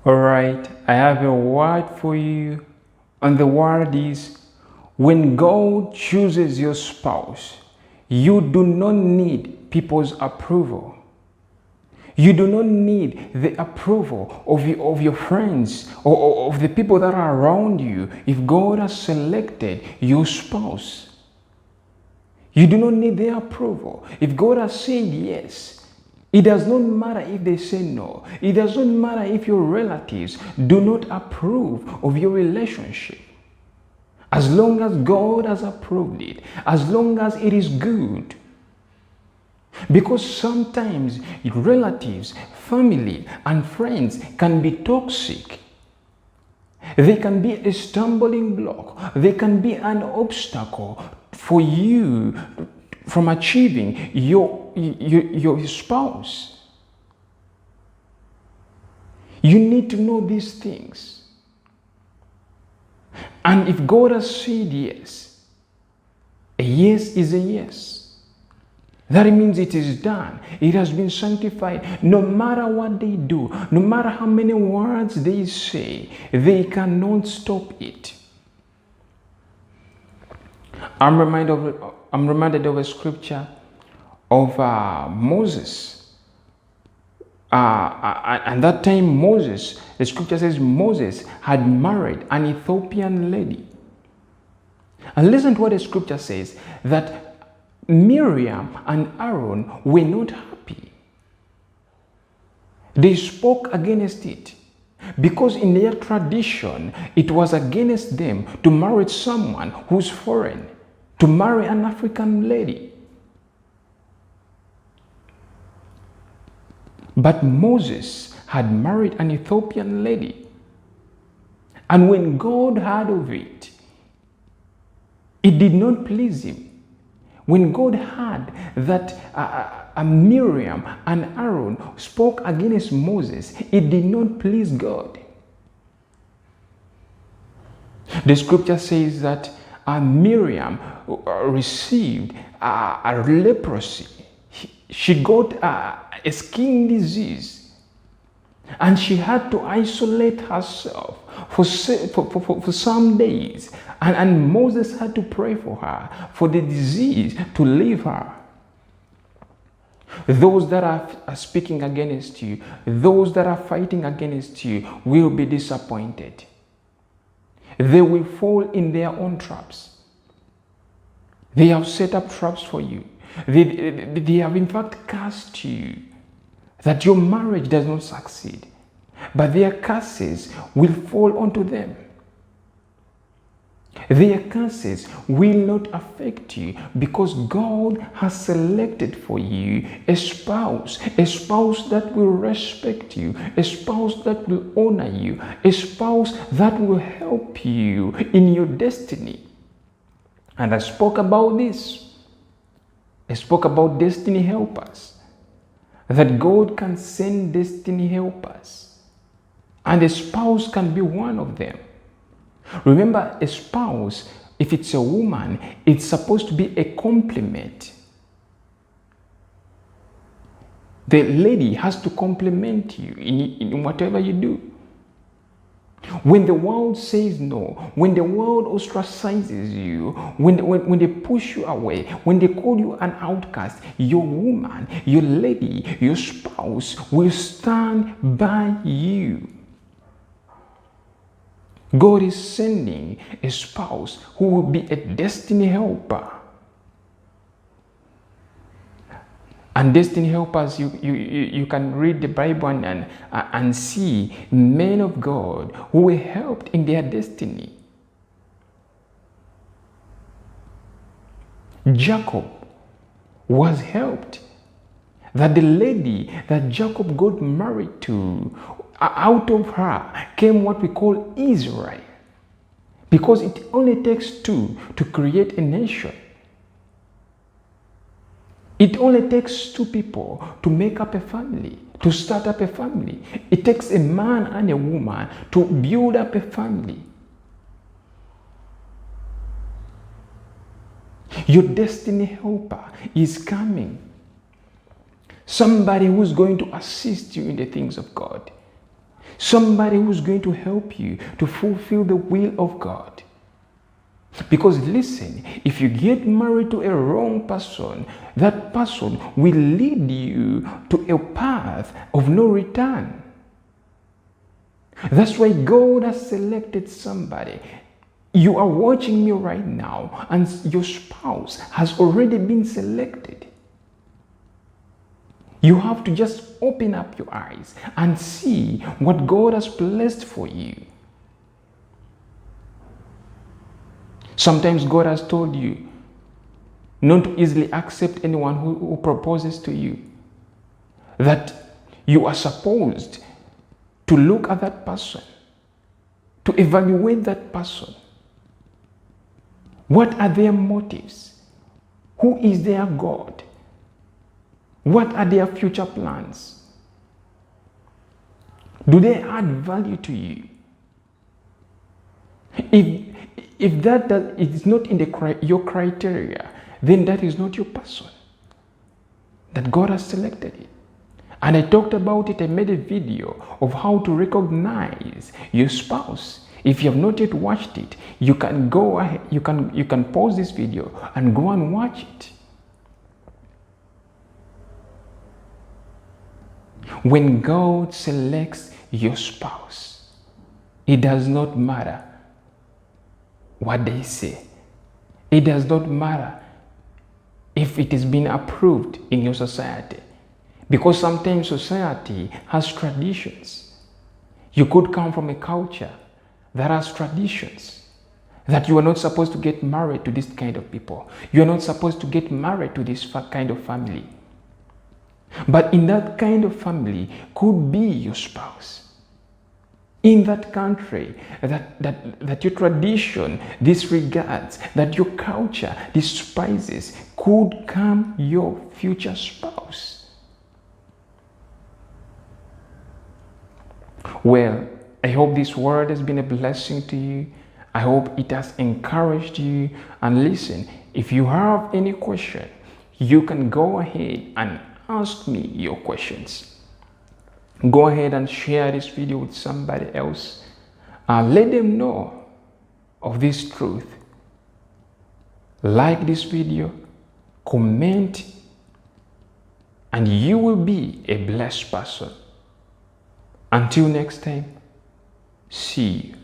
All right, I have a word for you, and the word is when God chooses your spouse, you do not need people's approval. You do not need the approval of your friends or of the people that are around you if God has selected your spouse. You do not need their approval. If God has said yes, it does not matter if they say no. It does not matter if your relatives do not approve of your relationship. As long as God has approved it, as long as it is good. Because sometimes relatives, family, and friends can be toxic. They can be a stumbling block. They can be an obstacle for you from achieving your spouse. You need to know these things. And if God has said yes, a yes is a yes. That means it is done. It has been sanctified. No matter what they do, no matter how many words they say, they cannot stop it. I'm reminded of a scripture of Moses. And that time Moses, the scripture says Moses had married an Ethiopian lady. And listen to what the scripture says, that Miriam and Aaron were not happy. They spoke against it because in their tradition it was against them to marry someone who's foreign, to marry an African lady. But Moses had married an Ethiopian lady. And when God heard of it, it did not please him. When God heard that Miriam and Aaron spoke against Moses, it did not please God. The scripture says that Miriam received a leprosy. She got a skin disease, and she had to isolate herself for some days. And Moses had to pray for her, for the disease to leave her. Those that are speaking against you, those that are fighting against you will be disappointed. They will fall in their own traps. They have set up traps for you. They have in fact cursed you that your marriage does not succeed. But their curses will fall onto them. Their curses will not affect you because God has selected for you a spouse that will respect you, a spouse that will honor you, a spouse that will help you in your destiny. And I spoke about this. I spoke about destiny helpers, that God can send destiny helpers, and a spouse can be one of them. Remember, a spouse, if it's a woman, it's supposed to be a complement. The lady has to complement you in whatever you do. When the world says no, when the world ostracizes you, when they push you away, when they call you an outcast, your woman, your lady, your spouse will stand by you. God is sending a spouse who will be a destiny helper. And destiny helpers, you can read the Bible and see men of God who were helped in their destiny. Jacob was helped. That the lady that Jacob got married to, out of her came what we call Israel. Because it only takes two to create a nation. It only takes two people to make up a family, to start up a family. It takes a man and a woman to build up a family. Your destiny helper is coming. Somebody who's going to assist you in the things of God. somebody who's going to help you to fulfill the will of God. Because listen, if you get married to a wrong person, that person will lead you to a path of no return. That's why God has selected somebody. You are watching me right now, and your spouse has already been selected. You have to just open up your eyes and see what God has placed for you. Sometimes God has told you not to easily accept anyone who proposes to you. That you are supposed to look at that person, to evaluate that person. What are their motives? Who is their God? What are their future plans? Do they add value to you? If that is not in your criteria, then that is not your person. That God has selected it. And I talked about it. I made a video of how to recognize your spouse. If you have not yet watched it, you can go ahead, you can pause this video and go and watch it. When God selects your spouse, it does not matter what they say. It does not matter if it has been approved in your society. Because sometimes society has traditions. You could come from a culture that has traditions. That you are not supposed to get married to this kind of people. You are not supposed to get married to this kind of family. But in that kind of family could be your spouse. In that country that your tradition disregards, that your culture despises, could come your future spouse. Well, I hope this word has been a blessing to you. I hope it has encouraged you. And listen, if you have any question, you can go ahead and ask me your questions. Go ahead and share this video with somebody else. Let them know of this truth. Like this video, comment, and you will be a blessed person. Until next time, see you.